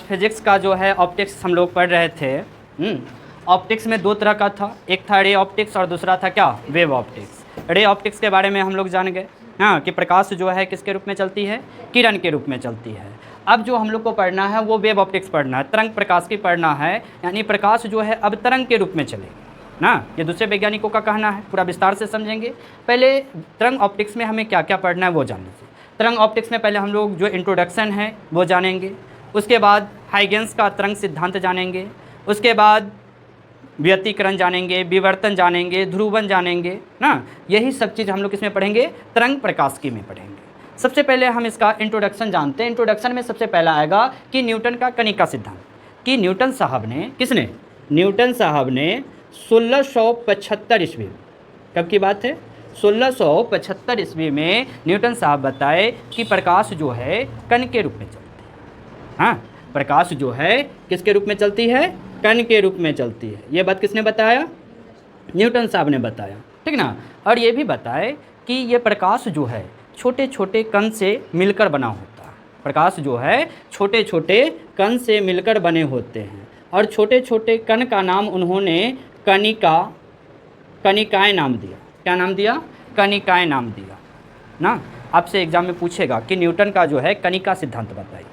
Physics का जो है ऑप्टिक्स हम लोग पढ़ रहे थे। ऑप्टिक्स में दो तरह का था, एक था रे ऑप्टिक्स और दूसरा था क्या, वेव ऑप्टिक्स। रे ऑप्टिक्स के बारे में हम लोग जान गए हाँ कि प्रकाश जो है किसके रूप में चलती है, किरण के रूप में चलती है। अब जो हम लोग को पढ़ना है वो वेव ऑप्टिक्स पढ़ना है, तरंग प्रकाश की पढ़ना है, यानी प्रकाश जो है अब तरंग के रूप में चलेगी ना। ये दूसरे वैज्ञानिकों का कहना है, पूरा विस्तार से समझेंगे। पहले तरंग ऑप्टिक्स में हमें क्या क्या पढ़ना है वो जान लीजिए। तरंग ऑप्टिक्स में पहले हम लोग जो इंट्रोडक्शन है वो जानेंगे, उसके बाद हाइगेंस का तरंग सिद्धांत जानेंगे, उसके बाद व्यतिकरण जानेंगे, विवर्तन जानेंगे, ध्रुवन जानेंगे ना। यही सब चीज़ हम लोग किसमें पढ़ेंगे, तरंग प्रकाशिकी में पढ़ेंगे। सबसे पहले हम इसका इंट्रोडक्शन जानते हैं। इंट्रोडक्शन में सबसे पहला आएगा कि न्यूटन का कणिका सिद्धांत, कि न्यूटन साहब ने, किसने, न्यूटन साहब ने 1675 ईस्वी, कब की बात है, 1675 ईस्वी में न्यूटन साहब बताए कि प्रकाश जो है कण के रूप में चलती है। हाँ, प्रकाश जो है किसके रूप में चलती है, कण के रूप में चलती है। ये बात किसने बताया, न्यूटन साहब ने बताया, ठीक ना। और ये भी बताए कि ये प्रकाश जो है छोटे छोटे कण से मिलकर बना होता है। प्रकाश जो है छोटे छोटे कण से मिलकर बने होते हैं, और छोटे छोटे कण का नाम उन्होंने कणिकाएँ नाम दिया। क्या नाम दिया, कणिकाएँ नाम दिया ना। आपसे एग्जाम में पूछेगा कि न्यूटन का जो है कणिका सिद्धांत बताइए,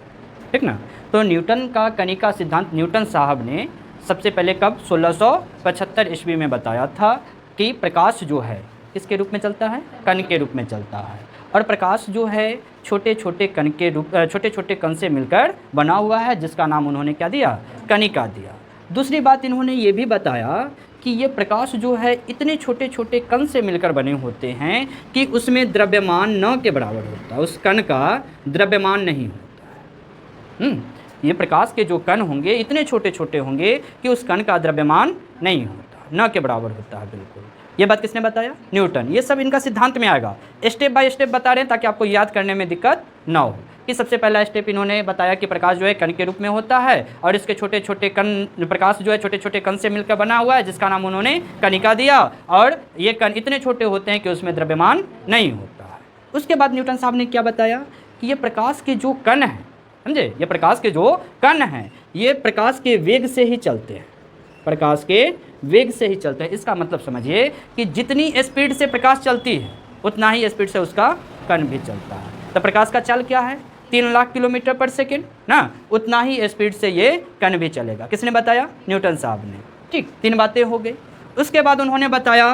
ठीक ना। तो न्यूटन का कणिका सिद्धांत न्यूटन साहब ने सबसे पहले कब, 1675 ईस्वी में बताया था कि प्रकाश जो है किसके रूप में चलता है, कण के रूप में चलता है। और प्रकाश जो है छोटे छोटे कण के रूप, छोटे छोटे कण से मिलकर बना हुआ है, जिसका नाम उन्होंने क्या दिया, कणिका दिया। दूसरी बात इन्होंने ये भी बताया कि ये प्रकाश जो है इतने छोटे छोटे कण से मिलकर बने होते हैं कि उसमें द्रव्यमान न के बराबर होता है, उस कण का द्रव्यमान नहीं होता है। ये प्रकाश के जो कण होंगे इतने छोटे छोटे होंगे कि उस कण का द्रव्यमान नहीं होता, न के बराबर होता है, बिल्कुल। ये बात किसने बताया, न्यूटन। ये सब इनका सिद्धांत में आएगा, स्टेप बाय स्टेप बता रहे हैं ताकि आपको याद करने में दिक्कत ना हो। कि सबसे पहला स्टेप इन्होंने बताया कि प्रकाश जो है कण के रूप में होता है, और इसके छोटे छोटे कण, प्रकाश जो है छोटे छोटे कण से मिलकर बना हुआ है, जिसका नाम उन्होंने कणिका दिया। और ये कण इतने छोटे होते हैं कि उसमें द्रव्यमान नहीं होता है। उसके बाद न्यूटन साहब ने क्या बताया कि ये प्रकाश के जो कण हैं, समझे, ये प्रकाश के जो कण हैं ये प्रकाश के वेग से ही चलते हैं, प्रकाश के वेग से ही चलते हैं। इसका मतलब समझिए कि जितनी स्पीड से प्रकाश चलती है उतना ही स्पीड से उसका कण भी चलता है। तो प्रकाश का चाल क्या है, 3 लाख किलोमीटर पर सेकेंड ना, उतना ही स्पीड से ये कण भी चलेगा। किसने बताया, न्यूटन साहब ने। ठीक, 3 बातें हो गई। उसके बाद उन्होंने बताया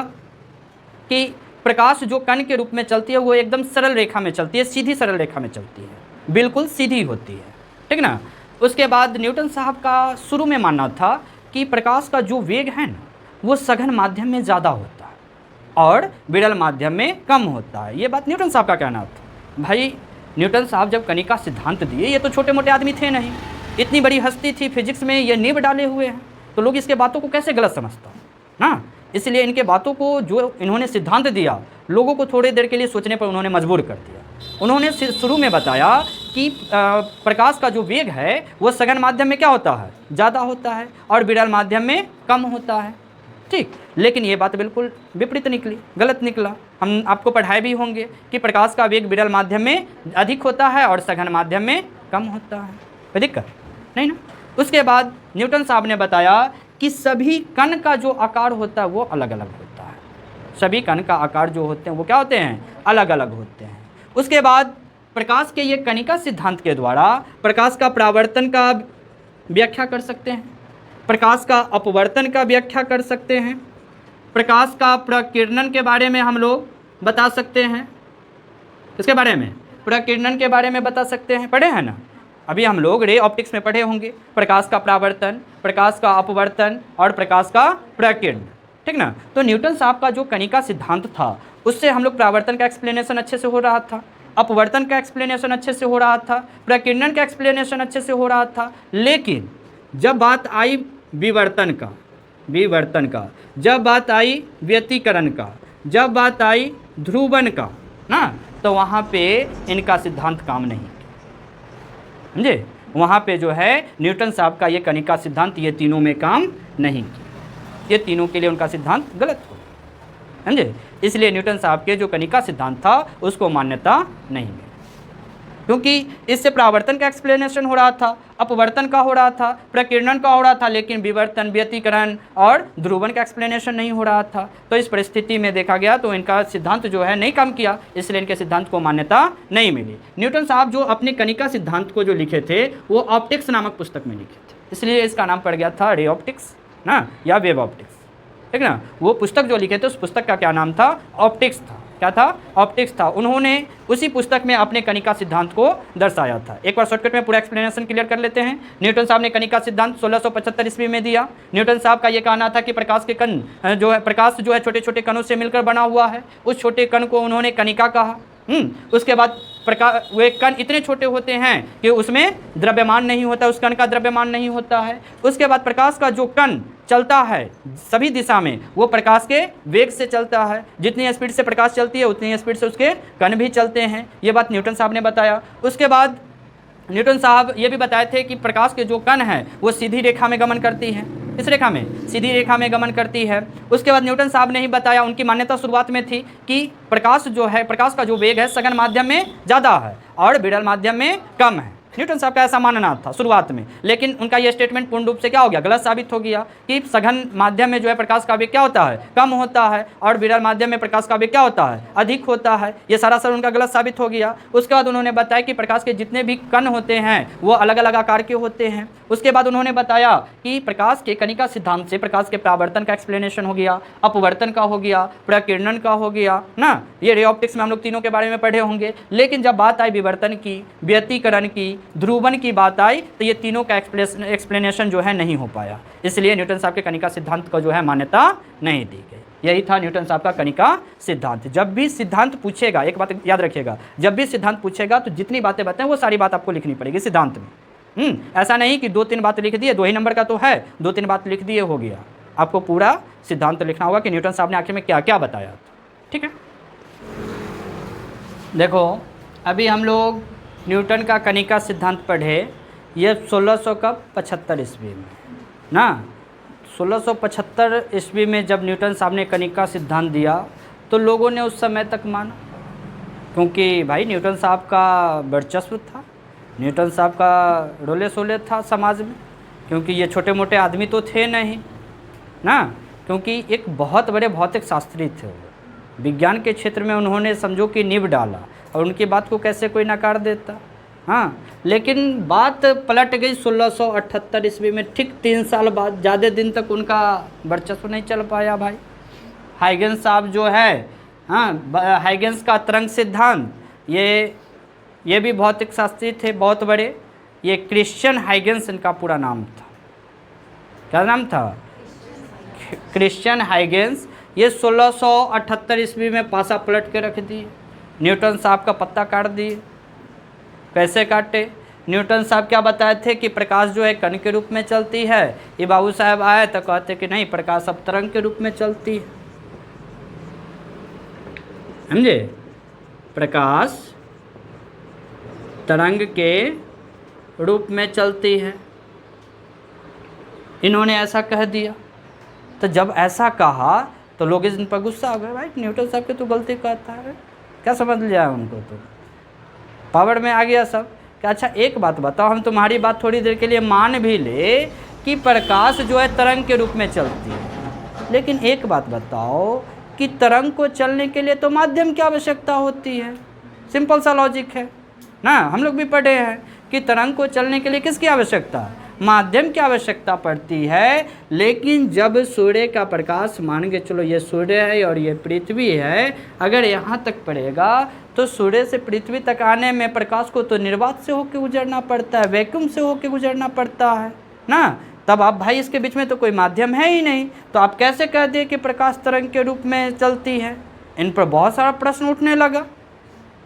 कि प्रकाश जो कण के रूप में चलती है वो एकदम सरल रेखा में चलती है, सीधी सरल रेखा में चलती है, बिल्कुल सीधी होती है, ठीक ना। उसके बाद न्यूटन साहब का शुरू में मानना था कि प्रकाश का जो वेग है ना वो सघन माध्यम में ज़्यादा होता है और विरल माध्यम में कम होता है। ये बात न्यूटन साहब का कहना था। भाई न्यूटन साहब जब कणिका सिद्धांत दिए, ये तो छोटे मोटे आदमी थे नहीं, इतनी बड़ी हस्ती थी फिजिक्स में, ये नींव डाले हुए हैं, तो लोग इसके बातों को कैसे गलत समझता ना। इसलिए इनके बातों को, जो इन्होंने सिद्धांत दिया, लोगों को थोड़ी देर के लिए सोचने पर उन्होंने मजबूर कर दिया। उन्होंने शुरू में बताया कि प्रकाश का जो वेग है वो सघन माध्यम में क्या होता है, ज़्यादा होता है, और विरल माध्यम में कम होता है। ठीक, लेकिन ये बात बिल्कुल विपरीत निकली, गलत निकला। हम आपको पढ़ाए भी होंगे कि प्रकाश का वेग विरल माध्यम में अधिक होता है और सघन माध्यम में कम होता है। कोई दिक्कत नहीं ना। उसके बाद न्यूटन साहब ने बताया कि सभी कण का जो आकार होता है वो अलग अलग होता है। सभी कण का आकार जो होते हैं वो क्या होते हैं, अलग अलग होते हैं। उसके बाद प्रकाश के ये कणिका सिद्धांत के द्वारा प्रकाश का परावर्तन का व्याख्या कर सकते हैं, प्रकाश का अपवर्तन का व्याख्या कर सकते हैं, प्रकाश का प्रकीर्णन के बारे में हम लोग बता सकते हैं। इसके बारे में, प्रकीर्णन के बारे में बता सकते हैं, पढ़े हैं ना अभी हम लोग, रे ऑप्टिक्स में पढ़े होंगे, प्रकाश का परावर्तन, प्रकाश का अपवर्तन और प्रकाश का प्रकीर्णन, ठीक ना। तो न्यूटन साहब का जो कणिका सिद्धांत था उससे हम लोग परावर्तन का एक्सप्लेनेशन अच्छे से हो रहा था, अपवर्तन का एक्सप्लेनेशन अच्छे से हो रहा था, प्रकीर्णन का एक्सप्लेनेशन अच्छे से हो रहा था। लेकिन जब बात आई विवर्तन का, जब बात आई व्यतिकरण का, जब बात आई ध्रुवन का ना, तो वहाँ पे इनका सिद्धांत काम नहीं किया, समझे। वहाँ पे जो है न्यूटन साहब का ये कणिका सिद्धांत ये तीनों में काम नहीं किया, ये तीनों के लिए उनका सिद्धांत गलत हो, समझे। इसलिए न्यूटन साहब के जो कणिका सिद्धांत था उसको मान्यता नहीं मिली। क्योंकि इससे परावर्तन का एक्सप्लेनेशन हो रहा था, अपवर्तन का हो रहा था, प्रकीर्णन का हो रहा था, लेकिन विवर्तन, व्यतिकरण और ध्रुवन का एक्सप्लेनेशन नहीं हो रहा था। तो इस परिस्थिति में देखा गया तो इनका सिद्धांत जो है नहीं काम किया, इसलिए इनके सिद्धांत को मान्यता नहीं मिली। न्यूटन साहब जो अपने कणिका सिद्धांत को जो लिखे थे वो ऑप्टिक्स नामक पुस्तक में लिखे थे, इसलिए इसका नाम पड़ गया था रे ऑप्टिक्स ना, या वेव ऑप्टिक्स, ठीक ना। वो पुस्तक जो लिखे थे उस पुस्तक का क्या नाम था? ऑप्टिक्स था। क्या था? ऑप्टिक्स था। उन्होंने उसी पुस्तक में अपने कणिका सिद्धांत को दर्शाया था। एक बार शॉर्टकट में पूरा एक्सप्लेनेशन क्लियर कर लेते हैं। न्यूटन साहब ने कणिका सिद्धांत 1675 ईस्वी में दिया। न्यूटन साहब का ये कहना था कि प्रकाश के कण जो है, प्रकाश जो है छोटे छोटे कणों से मिलकर बना हुआ है। उस छोटे कण को उन्होंने कणिका कहा। उसके बाद प्रकाश, वे कण इतने छोटे होते हैं कि उसमें द्रव्यमान नहीं होता, उस कण का द्रव्यमान नहीं होता है। उसके बाद प्रकाश का जो कण चलता है सभी दिशा में, वो प्रकाश के वेग से चलता है। जितनी स्पीड से प्रकाश चलती है उतनी स्पीड से उसके कण भी चलते हैं। ये बात न्यूटन साहब ने बताया। उसके बाद न्यूटन साहब ये भी बताए थे कि प्रकाश के जो कण है वो सीधी रेखा में गमन करती है। इस रेखा में, सीधी रेखा में गमन करती है। उसके बाद न्यूटन साहब ने ही बताया, उनकी मान्यता शुरुआत में थी कि प्रकाश जो है, प्रकाश का जो वेग है सघन माध्यम में ज़्यादा है और विरल माध्यम में कम है। न्यूटन साहब का ऐसा मानना था शुरुआत में, लेकिन उनका यह स्टेटमेंट पूर्ण रूप से क्या हो गया? गलत साबित हो गया कि सघन माध्यम में जो है प्रकाश का वेग क्या होता है? कम होता है, और विरल माध्यम में प्रकाश का वेग क्या होता है? अधिक होता है। ये सरासर उनका गलत साबित हो गया। उसके बाद उन्होंने बताया कि प्रकाश के जितने भी कण होते हैं वो अलग अलग आकार के होते हैं। उसके बाद उन्होंने बताया कि प्रकाश के कणिका सिद्धांत से प्रकाश के परावर्तन का एक्सप्लेनेशन हो गया, अपवर्तन का हो गया, प्रकीर्णन का हो गया ना। ये रे ऑप्टिक्स में हम लोग तीनों के बारे में पढ़े होंगे। लेकिन जब बात आई विवर्तन की, व्यतिकरण की, ध्रुवन की बात आई तो ये तीनों का एक्सप्लेनेशन जो है नहीं हो पाया। इसलिए न्यूटन साहब के कणिका सिद्धांत को जो है मान्यता नहीं दी गई। यही था न्यूटन साहब का कणिका सिद्धांत। जब भी सिद्धांत पूछेगा, एक बात याद रखिएगा, जब भी सिद्धांत पूछेगा तो जितनी बातें बताएं वो सारी बात आपको लिखनी पड़ेगी सिद्धांत में। ऐसा नहीं कि 2-3 बातें लिख दिए, 2 ही नंबर का तो है, 2-3 बात लिख दिए हो गया। आपको पूरा सिद्धांत लिखना होगा कि न्यूटन साहब ने आखिर में क्या क्या बताया। ठीक है, देखो अभी हम लोग न्यूटन का कणिका सिद्धांत पढ़े, ये 1675 ईस्वी में ना। 1675 ईस्वी में जब न्यूटन साहब ने कणिका सिद्धांत दिया तो लोगों ने उस समय तक माना, क्योंकि भाई न्यूटन साहब का वर्चस्व था, न्यूटन साहब का रोले सोले था समाज में, क्योंकि ये छोटे मोटे आदमी तो थे नहीं ना, क्योंकि एक बहुत बड़े भौतिक शास्त्री थे वो। विज्ञान के क्षेत्र में उन्होंने समझो कि नींव डाला, और उनकी बात को कैसे कोई नकार देता। हाँ, लेकिन बात पलट गई 1678 ईस्वी में, ठीक 3 साल बाद। ज़्यादा दिन तक उनका वर्चस्व नहीं चल पाया भाई। हाइगेंस साहब जो है, हाँ, हाइगेंस का तरंग सिद्धांत, ये भी भौतिक शास्त्री थे बहुत बड़े। ये क्रिश्चियन हाइगेंस इनका पूरा नाम था। क्या नाम था? Christian Huygens. ये 1678 ईस्वी में पासा पलट के रख दिए। न्यूटन साहब का पत्ता काट दिए। कैसे काटे? न्यूटन साहब क्या बताए थे कि प्रकाश जो है कण के रूप में चलती है। ये बाबू साहब आए तो कहते कि नहीं, प्रकाश अब तरंग के रूप में चलती है। समझे? प्रकाश तरंग के रूप में चलती है, इन्होंने ऐसा कह दिया। तो जब ऐसा कहा तो लोग इन पर गुस्सा हो गए, भाई न्यूटन साहब की तो गलती कहता है, क्या समझ लिया उनको, तो पावर में आ गया सब। कि अच्छा एक बात बताओ, हम तुम्हारी बात थोड़ी देर के लिए मान भी ले कि प्रकाश जो है तरंग के रूप में चलती है, लेकिन एक बात बताओ कि तरंग को चलने के लिए तो माध्यम की आवश्यकता होती है। सिंपल सा लॉजिक है ना, हम लोग भी पढ़े हैं कि तरंग को चलने के लिए किसकी आवश्यकता है? माध्यम की आवश्यकता पड़ती है। लेकिन जब सूर्य का प्रकाश, मान के चलो ये सूर्य है और ये पृथ्वी है, अगर यहाँ तक पड़ेगा तो सूर्य से पृथ्वी तक आने में प्रकाश को तो निर्वात से होकर गुजरना पड़ता है, वैक्यूम से होकर गुजरना पड़ता है ना। तब आप भाई इसके बीच में तो कोई माध्यम है ही नहीं, तो आप कैसे कह दिए कि प्रकाश तरंग के रूप में चलती है? इन पर बहुत सारा प्रश्न उठने लगा।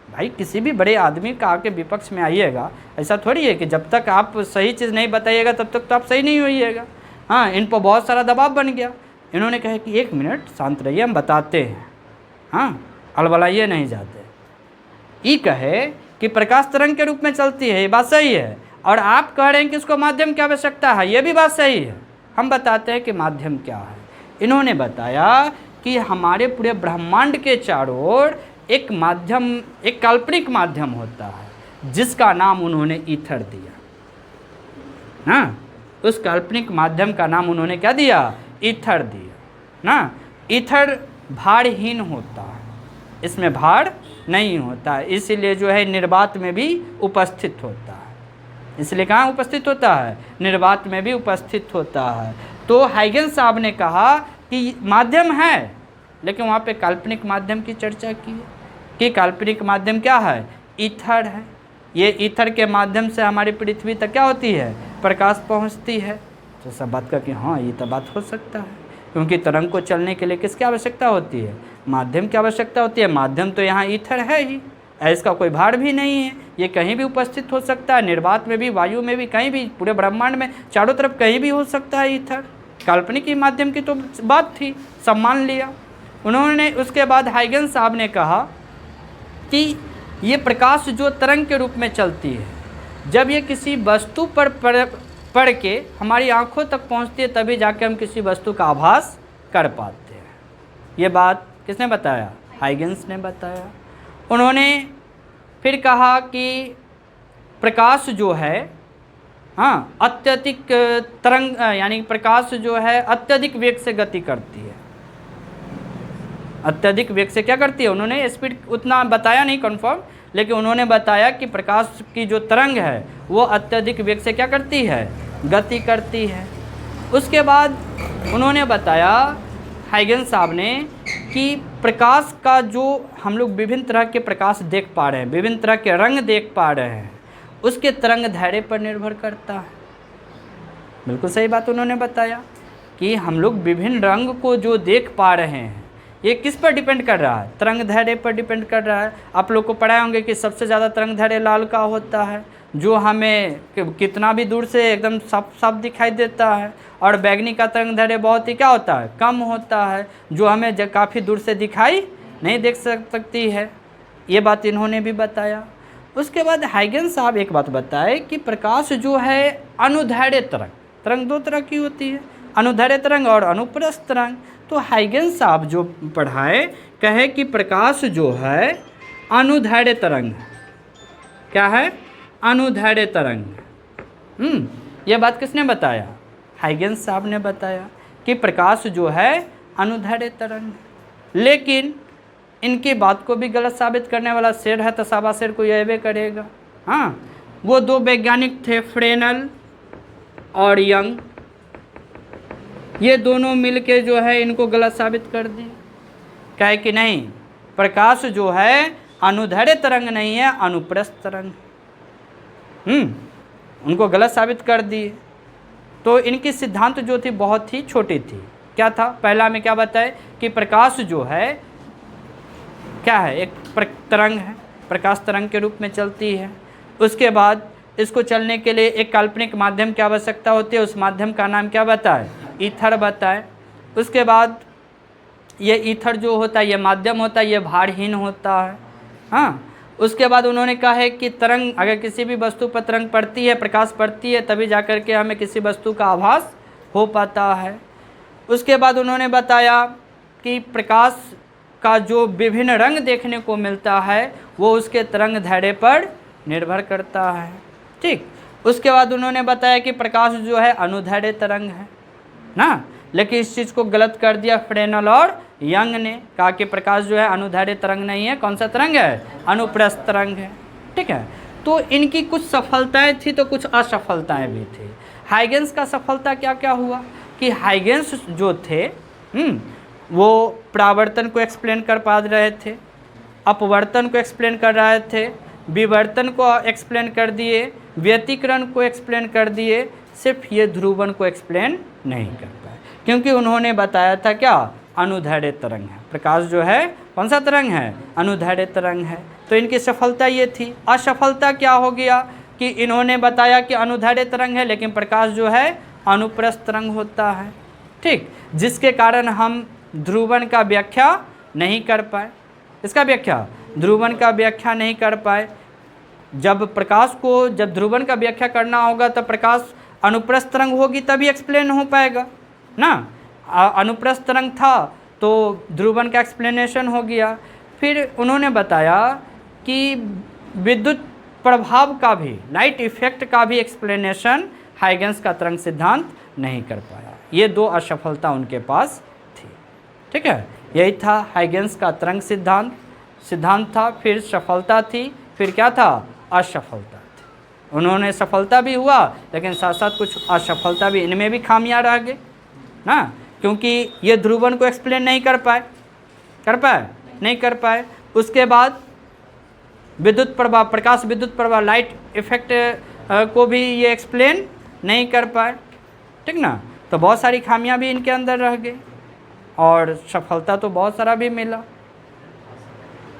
भाई किसी भी बड़े आदमी का आके विपक्ष में आइएगा, ऐसा थोड़ी है कि जब तक आप सही चीज़ नहीं बताइएगा तब तक तो आप सही नहीं होइएगा। हाँ, इन पर बहुत सारा दबाव बन गया। इन्होंने कहा कि 1 मिनट शांत रहिए, हम बताते हैं। हाँ, अलबलाइए नहीं जाते। ये कहे कि प्रकाश तरंग के रूप में चलती है, ये बात सही है, और आप कह रहे हैं कि इसको माध्यम की आवश्यकता है, ये भी बात सही है। हम बताते हैं कि माध्यम क्या है। इन्होंने बताया कि हमारे पूरे ब्रह्मांड के चारों ओर एक माध्यम, एक काल्पनिक माध्यम होता है, जिसका नाम उन्होंने ईथर दिया। ना, उस काल्पनिक माध्यम का नाम उन्होंने क्या दिया? ईथर दिया ना। ईथर भारहीन होता है, इसमें भार नहीं होता है, इसीलिए जो है निर्वात में भी उपस्थित होता है। इसलिए कहाँ उपस्थित होता है? निर्वात में भी उपस्थित होता है। तो हाइगेंस साहब ने कहा कि माध्यम है, लेकिन वहाँ पे काल्पनिक माध्यम की चर्चा की है कि काल्पनिक माध्यम क्या है? ईथर है। ये ईथर के माध्यम से हमारी पृथ्वी तक क्या होती है? प्रकाश पहुँचती है। तो सब बात का कि हाँ ये तो बात हो सकता है, क्योंकि तरंग को चलने के लिए किसकी आवश्यकता होती है? माध्यम की आवश्यकता होती है। माध्यम तो यहाँ ईथर है ही, इसका कोई भार भी नहीं है, ये कहीं भी उपस्थित हो सकता है, निर्वात में भी, वायु में भी, कहीं भी, पूरे ब्रह्मांड में चारों तरफ कहीं भी हो सकता है ईथर। काल्पनिक ही माध्यम की तो बात थी, सब मान लिया उन्होंने। उसके बाद हाइगेंस साहब ने कहा कि ये प्रकाश जो तरंग के रूप में चलती है, जब ये किसी वस्तु पर पड़ के हमारी आंखों तक पहुंचती है, तभी जाके हम किसी वस्तु का आभास कर पाते हैं। ये बात किसने बताया? हाइगेंस ने बताया। उन्होंने फिर कहा कि प्रकाश जो है, हाँ, अत्यधिक तरंग यानी प्रकाश जो है अत्यधिक वेग से गति करती है। अत्यधिक वेग से क्या करती है? उन्होंने स्पीड उतना बताया नहीं कंफर्म, लेकिन उन्होंने बताया कि प्रकाश की जो तरंग है वो अत्यधिक वेग से क्या करती है? गति करती है। उसके बाद उन्होंने बताया हाइगेंस साहब ने कि प्रकाश का जो हम लोग विभिन्न तरह के प्रकाश देख पा रहे हैं, विभिन्न तरह के रंग देख पा रहे हैं, उसके तरंग दैर्घ्य पर निर्भर करता है। बिल्कुल सही बात उन्होंने बताया कि हम लोग विभिन्न रंग को जो देख पा रहे हैं, ये किस पर डिपेंड कर रहा है? तरंग दैर्घ्य पर डिपेंड कर रहा है। आप लोग को पढ़ाए होंगे कि सबसे ज़्यादा तरंग दैर्घ्य लाल का होता है, जो हमें कितना भी दूर से एकदम साफ साफ दिखाई देता है, और बैगनी का तरंग दैर्घ्य बहुत ही क्या होता है? कम होता है, जो हमें काफ़ी दूर से दिखाई नहीं देख सकती है। ये बात इन्होंने भी बताया। उसके बाद हाइगेंस साहब एक बात बताए कि प्रकाश जो है अनुदैर्घ्य तरंग, तरंग दो तरह की होती है, अनुदैर्घ्य तरंग और अनुप्रस्थ तरंग। तो हाइगेंस साहब जो पढ़ाए, कहे कि प्रकाश जो है अनुदैर्घ्य तरंग है। क्या है? अनुदैर्घ्य तरंग। ये बात किसने बताया? हाइगेंस साहब ने बताया कि प्रकाश जो है अनुदैर्घ्य तरंग है। लेकिन इनकी बात को भी गलत साबित करने वाला शेर है तो साबा शेर को यह करेगा। हाँ, वो दो वैज्ञानिक थे, फ्रेनल और यंग, ये दोनों मिलके जो है इनको गलत साबित कर दिए। कहे कि नहीं, प्रकाश जो है अनुदैर्घ्य तरंग नहीं है, अनुप्रस्थ तरंग। उनको गलत साबित कर दिए। तो इनकी सिद्धांत जो थी बहुत ही छोटी थी। क्या था? पहला में क्या बताए कि प्रकाश जो है क्या है? एक तरंग है, प्रकाश तरंग के रूप में चलती है। उसके बाद इसको चलने के लिए एक काल्पनिक माध्यम की आवश्यकता होती है, उस माध्यम का नाम क्या बताए? ईथर बताए। उसके बाद ये ईथर जो होता है, ये माध्यम होता है, ये भारहीन होता है। हाँ, उसके बाद उन्होंने कहा है कि तरंग, अगर किसी भी वस्तु पर तरंग पड़ती है, प्रकाश पड़ती है, तभी जाकर के हमें किसी वस्तु का आभास हो पाता है। उसके बाद उन्होंने बताया कि प्रकाश का जो विभिन्न रंग देखने को मिलता है वो उसके तरंग दैर्घ्य पर निर्भर करता है। ठीक। उसके बाद उन्होंने बताया कि प्रकाश जो है अनुदैर्घ्य तरंग है ना, लेकिन इस चीज़ को गलत कर दिया फ्रेनल और यंग ने। कहा कि प्रकाश जो है अनुदैर्घ्य तरंग नहीं है, कौन सा तरंग है? अनुप्रस्थ तरंग है। ठीक है। तो इनकी कुछ सफलताएं थी तो कुछ असफलताएं भी थी। हाइगेंस का सफलता क्या क्या हुआ कि हाइगेंस जो थे वो परावर्तन को एक्सप्लेन कर पा रहे थे, अपवर्तन को एक्सप्लेन कर रहे थे, विवर्तन को एक्सप्लेन कर दिए, व्यतिकरण को एक्सप्लेन कर दिए, सिर्फ ये ध्रुवन को एक्सप्लेन नहीं कर पाए, क्योंकि उन्होंने बताया था क्या? अनुदैर्घ्य तरंग है। प्रकाश जो है कौन सा तरंग है? अनुदैर्घ्य तरंग है। तो इनकी सफलता ये थी। असफलता क्या हो गया कि इन्होंने बताया कि अनुदैर्घ्य तरंग है, लेकिन प्रकाश जो है अनुप्रस्थ तरंग होता है। ठीक, जिसके कारण हम ध्रुवन का व्याख्या नहीं कर पाए। इसका व्याख्या, ध्रुवन का व्याख्या नहीं कर पाए। जब प्रकाश को, जब ध्रुवन का व्याख्या करना होगा तो प्रकाश अनुप्रस्थ तरंग होगी तभी एक्सप्लेन हो पाएगा ना। अनुप्रस्थ तरंग था तो ध्रुवन का एक्सप्लेनेशन हो गया। फिर उन्होंने बताया कि विद्युत प्रभाव का भी, लाइट इफेक्ट का भी एक्सप्लेनेशन हाइगेंस का तरंग सिद्धांत नहीं कर पाया। ये दो असफलता उनके पास थी। ठीक है, यही था हाइगेंस का तरंग सिद्धांत था, फिर सफलता थी, फिर क्या था, असफलता थी। उन्होंने सफलता भी हुआ लेकिन साथ साथ कुछ असफलता भी, इनमें भी खामियां रह गए ना, क्योंकि ये ध्रुवन को एक्सप्लेन नहीं कर पाए, नहीं कर पाए। उसके बाद विद्युत प्रभाव, प्रकाश विद्युत प्रभाव, लाइट इफेक्ट को भी ये एक्सप्लेन नहीं कर पाए। ठीक ना, तो बहुत सारी खामियां भी इनके अंदर रह गई और सफलता तो बहुत सारा भी मिला।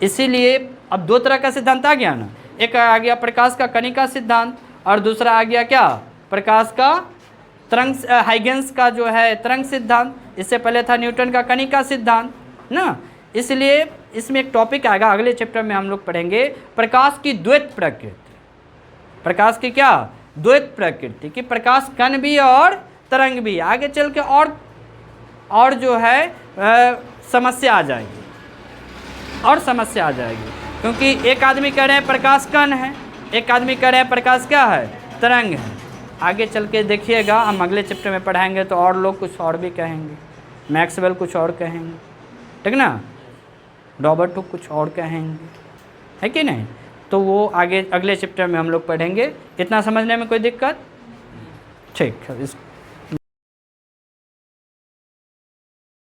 इसीलिए अब दो तरह का सिद्धांत आ गया ना, एक आ गया प्रकाश का कणिका सिद्धांत और दूसरा आ गया क्या, प्रकाश का तरंग, हाइगेंस का जो है तरंग सिद्धांत। इससे पहले था न्यूटन का कणिका सिद्धांत ना। इसलिए इसमें एक टॉपिक आएगा अगले चैप्टर में हम लोग पढ़ेंगे, प्रकाश की द्वैत प्रकृति। प्रकाश की क्या, द्वैत प्रकृति, कि प्रकाश कण भी और तरंग भी। आगे चल के और जो है समस्या आ जाएगी, और समस्या आ जाएगी, क्योंकि एक आदमी कह रहे हैं प्रकाश कण है, एक आदमी कह रहे हैं प्रकाश क्या है, तरंग है। आगे चल के देखिएगा, हम अगले चैप्टर में पढ़ाएंगे तो और लोग कुछ और भी कहेंगे, मैक्सवेल कुछ और कहेंगे, ठीक ना, रॉबर्ट हुक कुछ और कहेंगे, है कि नहीं। तो वो आगे अगले चैप्टर में हम लोग पढ़ेंगे। इतना समझने में कोई दिक्कत, ठीक है। इस